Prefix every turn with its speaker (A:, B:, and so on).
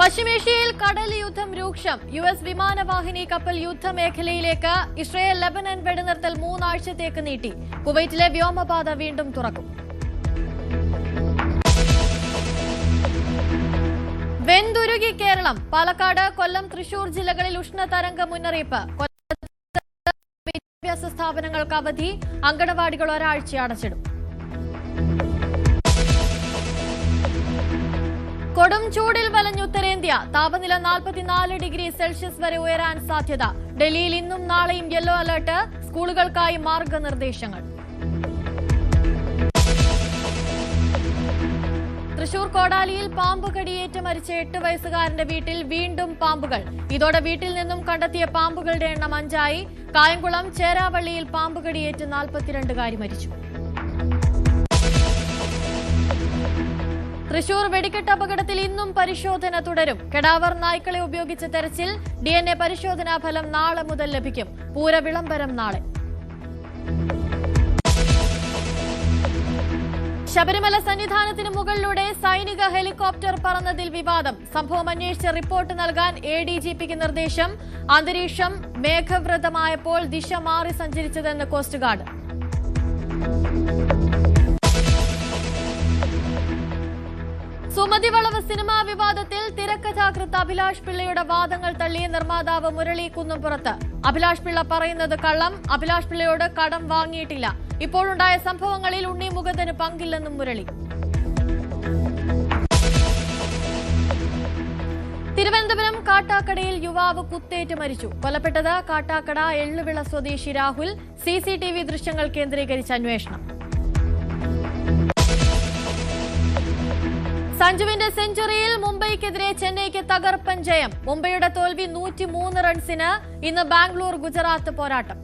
A: പശ്ചിമേഷ്യയിൽ കടൽ യുദ്ധം രൂക്ഷം. യുഎസ് വിമാനവാഹിനി കപ്പൽ യുദ്ധമേഖലയിലേക്ക്. ഇസ്രയേൽ ലെബനൻ വെടിനിർത്തൽ 3 ആഴ്ചത്തേക്ക് നീട്ടി. കുവൈറ്റിലെ വ്യോമപാത വീണ്ടും തുറക്കും. വെന്തുരുകി കേരളം. പാലക്കാട്, കൊല്ലം, തൃശൂർ ജില്ലകളിൽ ഉഷ്ണതരംഗ മുന്നറിയിപ്പ്. വിദ്യാഭ്യാസ സ്ഥാപനങ്ങൾക്ക് അവധി. അങ്കണവാടികൾ ഒരാഴ്ച അടച്ചിടും. കൊടും ചൂടിൽ വലഞ്ഞ ഉത്തരേന്ത്യ. താപനില 44 ഡിഗ്രി സെൽഷ്യസ് വരെ ഉയരാൻ സാധ്യത. ഡൽഹിയിൽ ഇന്നും നാളെയും യെല്ലോ അലർട്ട്. സ്കൂളുകൾക്കായി മാർഗനിർദ്ദേശങ്ങൾ. തൃശൂർ കോടാലിയിൽ പാമ്പ് കടിയേറ്റ് മരിച്ച 8 വയസ്സുകാരന്റെ വീട്ടിൽ വീണ്ടും പാമ്പുകൾ. ഇതോടെ വീട്ടിൽ നിന്നും കണ്ടെത്തിയ പാമ്പുകളുടെ എണ്ണം 5ആയി. കായംകുളം ചേരാവള്ളിയിൽ പാമ്പ് കടിയേറ്റ് 42കാരി മരിച്ചു. തൃശൂർ വെടിക്കെട്ട് അപകടത്തിൽ ഇന്നും പരിശോധന തുടരും. കെടാവർ നായ്ക്കളെ ഉപയോഗിച്ച തെരച്ചിൽ. DNA പരിശോധനാ ഫലം നാളെ മുതൽ ലഭിക്കും. പൂരവിളംബരം നാളെ. ശബരിമല സന്നിധാനത്തിന് മുകളിലൂടെ സൈനിക ഹെലികോപ്റ്റർ പറന്നതിൽ വിവാദം. സംഭവം അന്വേഷിച്ച് റിപ്പോർട്ട് നൽകാൻ ADGPക്ക് നിർദ്ദേശം. അന്തരീക്ഷം മേഘവ്രതമായപ്പോൾ ദിശ മാറി സഞ്ചരിച്ചതെന്ന് കോസ്റ്റ് ഗാർഡ്. സുമതിവളവ് സിനിമാ വിവാദത്തിൽ തിരക്കഥാകൃത്ത് അഭിലാഷ് പിള്ളയുടെ വാദങ്ങൾ തള്ളിയ നിർമ്മാതാവ് മുരളി കുന്നുംപുറത്ത്. അഭിലാഷ് പിള്ള പറയുന്നത് കള്ളം. അഭിലാഷ് പിള്ളയോട് കടം വാങ്ങിയിട്ടില്ല. ഇപ്പോഴുണ്ടായ സംഭവങ്ങളിൽ ഉണ്ണി മുകുന്ദന് പങ്കില്ലെന്നും മുരളി. തിരുവനന്തപുരം കാട്ടാക്കടയിൽ യുവാവ് കുത്തേറ്റ് മരിച്ചു. കൊല്ലപ്പെട്ടത് കാട്ടാക്കട എള്ളുവിള സ്വദേശി രാഹുൽ. CCTV ദൃശ്യങ്ങൾ കേന്ദ്രീകരിച്ച് അന്വേഷണം. സഞ്ജുവിന്റെ സെഞ്ചുറിയിൽ മുംബൈക്കെതിരെ ചെന്നൈക്ക് തകർപ്പൻ ജയം. മുംബൈയുടെ തോൽവി 103 റൺസിന്. ഇന്ന് ബാംഗ്ലൂർ ഗുജറാത്ത് പോരാട്ടം.